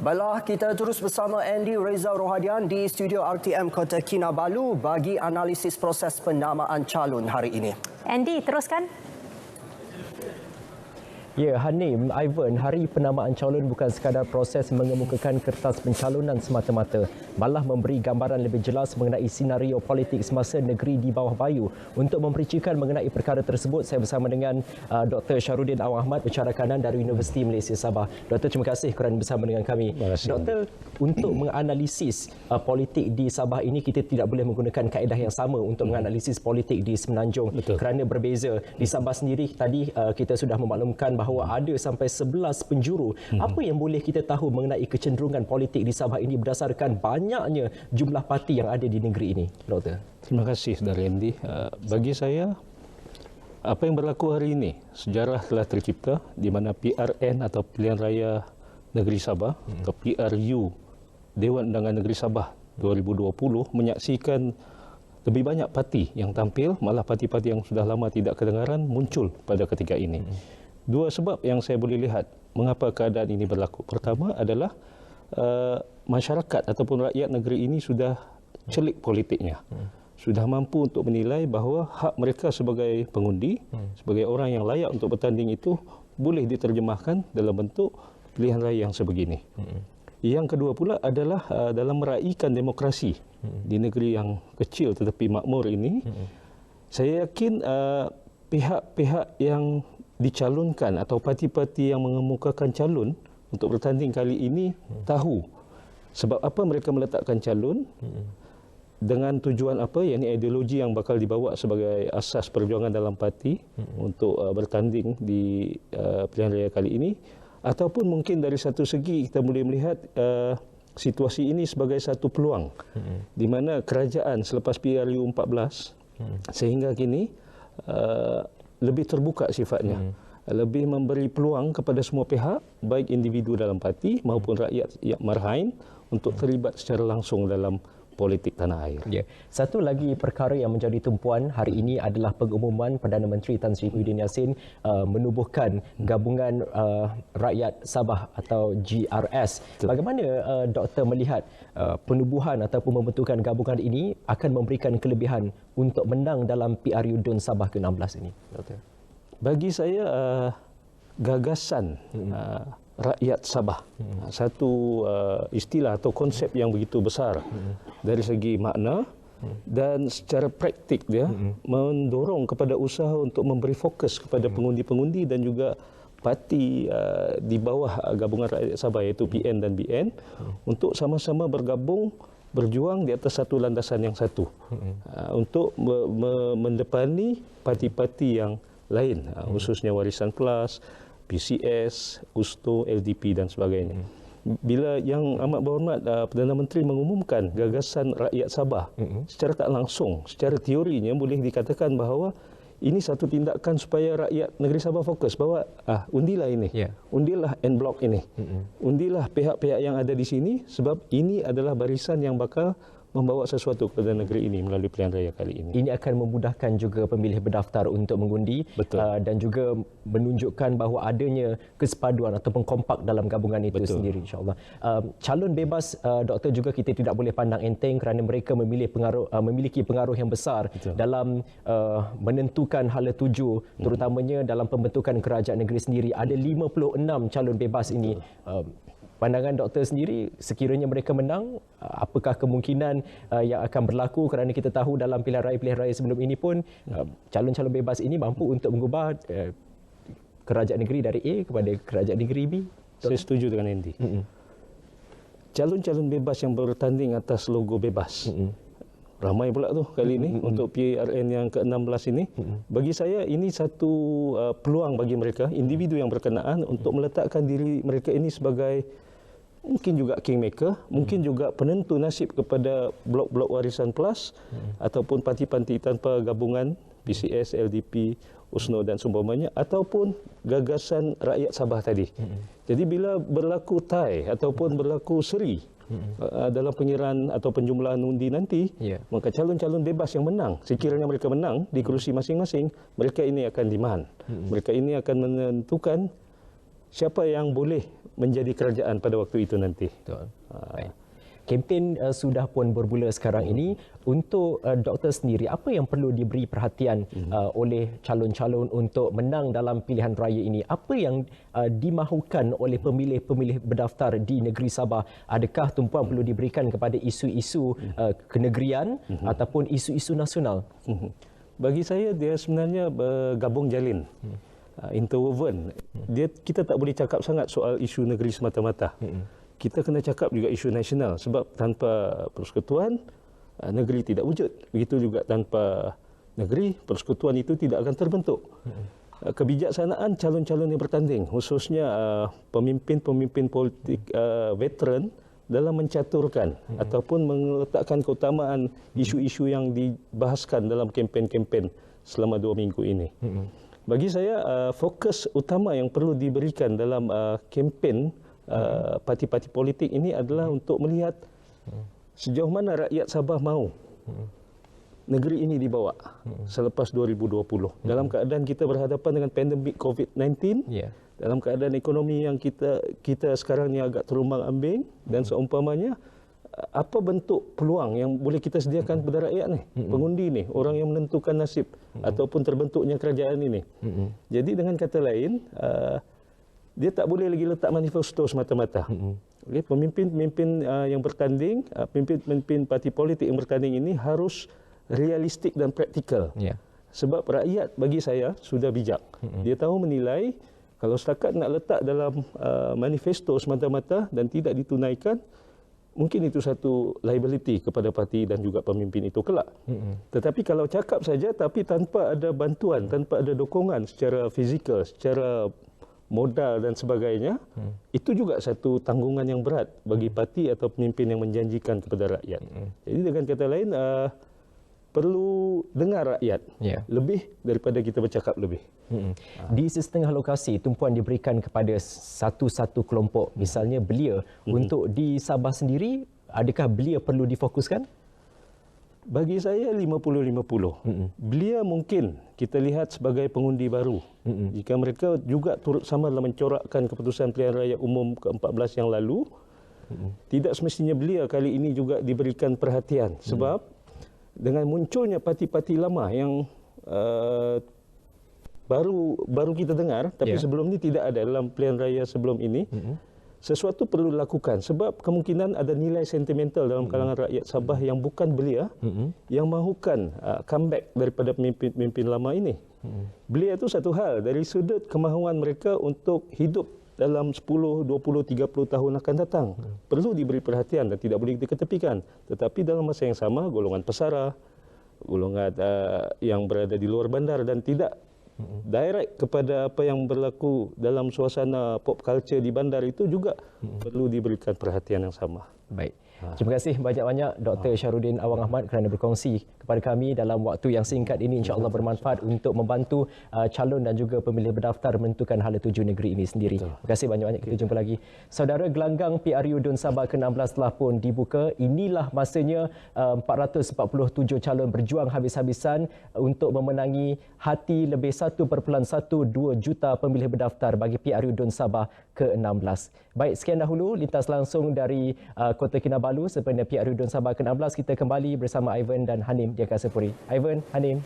Baiklah, kita terus bersama Andy Reza Rohadian di studio RTM Kota Kinabalu bagi analisis proses pendamaan calon hari ini. Andy, teruskan. Ya, Hanim, Ivan, hari penamaan calon bukan sekadar proses mengemukakan kertas pencalonan semata-mata, malah memberi gambaran lebih jelas mengenai senario politik semasa negeri di bawah bayu. Untuk mempericikan mengenai perkara tersebut, saya bersama dengan Dr. Syahrudin Awang Ahmad, pensyarah kanan dari Universiti Malaysia Sabah. Doktor, terima kasih kerana bersama dengan kami. Doktor, untuk menganalisis politik di Sabah ini, kita tidak boleh menggunakan kaedah yang sama untuk menganalisis politik di Semenanjung. Betul. Kerana berbeza. Di Sabah sendiri tadi kita sudah memaklumkan bahawa ada sampai 11 penjuru. Apa yang boleh kita tahu mengenai kecenderungan politik di Sabah ini berdasarkan banyaknya jumlah parti yang ada di negeri ini, Doktor? Terima kasih, Saudara Andy. Bagi saya, apa yang berlaku hari ini, sejarah telah tercipta di mana PRN atau Pilihan Raya Negeri Sabah atau PRU, Dewan Undangan Negeri Sabah 2020 menyaksikan lebih banyak parti yang tampil, malah parti-parti yang sudah lama tidak kedengaran muncul pada ketika ini. Dua sebab yang saya boleh lihat mengapa keadaan ini berlaku. Pertama adalah masyarakat ataupun rakyat negeri ini sudah celik politiknya. Sudah mampu untuk menilai bahawa hak mereka sebagai pengundi, sebagai orang yang layak untuk bertanding itu boleh diterjemahkan dalam bentuk pilihan raya yang sebegini. Yang kedua pula adalah dalam meraihkan demokrasi di negeri yang kecil tetapi makmur ini, saya yakin pihak-pihak yang dicalonkan atau parti-parti yang mengemukakan calon untuk bertanding kali ini tahu sebab apa mereka meletakkan calon, dengan tujuan apa, yakni ideologi yang bakal dibawa sebagai asas perjuangan dalam parti untuk bertanding di pilihan raya kali ini, ataupun mungkin dari satu segi kita boleh melihat situasi ini sebagai satu peluang di mana kerajaan selepas PRU 14 sehingga kini lebih terbuka sifatnya, lebih memberi peluang kepada semua pihak, baik individu dalam parti maupun rakyat yang marhain untuk terlibat secara langsung dalam politik tanah air. Ya. Satu lagi perkara yang menjadi tumpuan hari ini adalah pengumuman Perdana Menteri Tan Sri Muhyiddin Yassin menubuhkan Gabungan Rakyat Sabah atau GRS. Betul. Bagaimana Doktor melihat penubuhan ataupun pembentukan gabungan ini akan memberikan kelebihan untuk menang dalam PRU DUN Sabah ke-16 ini, Doktor? Bagi saya gagasan rakyat Sabah, satu istilah atau konsep yang begitu besar dari segi makna dan secara praktik dia mendorong kepada usaha untuk memberi fokus kepada pengundi-pengundi dan juga parti di bawah Gabungan Rakyat Sabah iaitu PN dan BN untuk sama-sama bergabung berjuang di atas satu landasan yang satu untuk mendepani parti-parti yang lain, khususnya Warisan Plus, PCS, USTO, LDP dan sebagainya. Bila yang amat berhormat Perdana Menteri mengumumkan gagasan rakyat Sabah secara tak langsung, secara teorinya boleh dikatakan bahawa ini satu tindakan supaya rakyat negeri Sabah fokus bahawa undilah ini, undilah en blok ini, undilah pihak-pihak yang ada di sini sebab ini adalah barisan yang bakal membawa sesuatu kepada negeri ini melalui pilihan raya kali ini. Ini akan memudahkan juga pemilih berdaftar untuk mengundi dan juga menunjukkan bahawa adanya kesepaduan ataupun kompak dalam gabungan itu sendiri, insyaAllah. Calon bebas, Doktor, juga kita tidak boleh pandang enteng kerana mereka memiliki pengaruh yang besar dalam menentukan hala tuju, terutamanya dalam pembentukan kerajaan negeri sendiri. Ada 56 calon bebas ini. Pandangan Doktor sendiri, sekiranya mereka menang, apakah kemungkinan yang akan berlaku kerana kita tahu dalam pilihan raya sebelum ini pun calon-calon bebas ini mampu untuk mengubah kerajaan negeri dari A kepada kerajaan negeri B? Saya setuju dengan Andy. Calon-calon bebas yang bertanding atas logo bebas. Ramai pula tu kali ini untuk PRN yang ke-16 ini. Bagi saya ini satu peluang bagi mereka, individu yang berkenaan untuk meletakkan diri mereka ini sebagai mungkin juga kingmaker, mungkin juga penentu nasib kepada blok-blok Warisan Plus ataupun parti-parti tanpa gabungan PCS, LDP, USNO dan seumpamanya, ataupun gagasan rakyat Sabah tadi. Jadi bila berlaku tie ataupun berlaku seri dalam penyerahan atau penjumlahan undi nanti, maka calon-calon bebas yang menang, sekiranya mereka menang di kerusi masing-masing, mereka ini akan demand. Mereka ini akan menentukan siapa yang boleh menjadi kerajaan pada waktu itu nanti. Betul. Baik. Kempen sudah pun bermula sekarang ini. Untuk doktor sendiri, apa yang perlu diberi perhatian oleh calon-calon untuk menang dalam pilihan raya ini? Apa yang dimahukan oleh pemilih-pemilih berdaftar di negeri Sabah? Adakah tumpuan perlu diberikan kepada isu-isu kenegerian ataupun isu-isu nasional? Bagi saya, dia sebenarnya bergabung jalin. Interwoven. Kita tak boleh cakap sangat soal isu negeri semata-mata. Kita kena cakap juga isu nasional, sebab tanpa persekutuan negeri tidak wujud. Begitu juga tanpa negeri, persekutuan itu tidak akan terbentuk. Kebijaksanaan calon-calon yang bertanding, khususnya pemimpin-pemimpin politik veteran, dalam mencaturkan ataupun meletakkan keutamaan isu-isu yang dibahaskan dalam kempen-kempen selama 2 minggu ini. Bagi saya, fokus utama yang perlu diberikan dalam kempen parti-parti politik ini adalah untuk melihat sejauh mana rakyat Sabah mahu negeri ini dibawa selepas 2020. Dalam keadaan kita berhadapan dengan pandemik COVID-19, dalam keadaan ekonomi yang kita sekarang ni agak terumbang-ambing dan seumpamanya, apa bentuk peluang yang boleh kita sediakan kepada rakyat ni, pengundi ni, orang yang menentukan nasib ataupun terbentuknya kerajaan ini. Jadi dengan kata lain, dia tak boleh lagi letak manifesto semata-mata. Pemimpin-pemimpin yang bertanding, pemimpin-pemimpin parti politik yang bertanding ini harus realistik dan praktikal. Sebab rakyat bagi saya sudah bijak. Dia tahu menilai, kalau setakat nak letak dalam manifesto semata-mata dan tidak ditunaikan, mungkin itu satu liability kepada parti dan juga pemimpin itu kelak. Tetapi kalau cakap saja tapi tanpa ada bantuan, tanpa ada dokongan secara fizikal, secara modal dan sebagainya, itu juga satu tanggungan yang berat bagi parti atau pemimpin yang menjanjikan kepada rakyat. Jadi dengan kata lain, perlu dengar rakyat lebih daripada kita bercakap lebih. Di setengah lokasi, tumpuan diberikan kepada satu-satu kelompok, misalnya belia. Untuk di Sabah sendiri, adakah belia perlu difokuskan? Bagi saya 50-50. Belia mungkin kita lihat sebagai pengundi baru. Jika mereka juga turut sama dalam mencorakkan keputusan pilihan raya umum ke-14 yang lalu, tidak semestinya belia kali ini juga diberikan perhatian. Sebab dengan munculnya parti-parti lama yang baru kita dengar, tapi sebelum ini tidak ada dalam pilihan raya sebelum ini, sesuatu perlu dilakukan sebab kemungkinan ada nilai sentimental dalam kalangan rakyat Sabah yang bukan belia, yang mahukan comeback daripada pemimpin-pemimpin lama ini. Belia itu satu hal, dari sudut kemahuan mereka untuk hidup dalam 10, 20, 30 tahun akan datang. Perlu diberi perhatian dan tidak boleh diketepikan. Tetapi dalam masa yang sama, golongan pesara, golongan yang berada di luar bandar dan tidak direct kepada apa yang berlaku dalam suasana pop culture di bandar itu juga perlu diberikan perhatian yang sama. Baik. Terima kasih banyak-banyak Dr. Syahrudin Awang Ahmad kerana berkongsi kepada kami dalam waktu yang singkat ini, insya-Allah bermanfaat untuk membantu calon dan juga pemilih berdaftar menentukan hala tuju negeri ini sendiri. Terima kasih banyak-banyak. Kita jumpa lagi. Saudara, gelanggang PRU DUN Sabah ke-16 telah pun dibuka. Inilah masanya 447 calon berjuang habis-habisan untuk memenangi hati lebih 1.12 juta pemilih berdaftar bagi PRU DUN Sabah ke-16. Baik, sekian dahulu lintas langsung dari Kota Kinabalu sebenarnya PRU DUN Sabah ke-16. Kita kembali bersama Ivan dan Hanim di Angkasa Puri. Ivan, Hanim.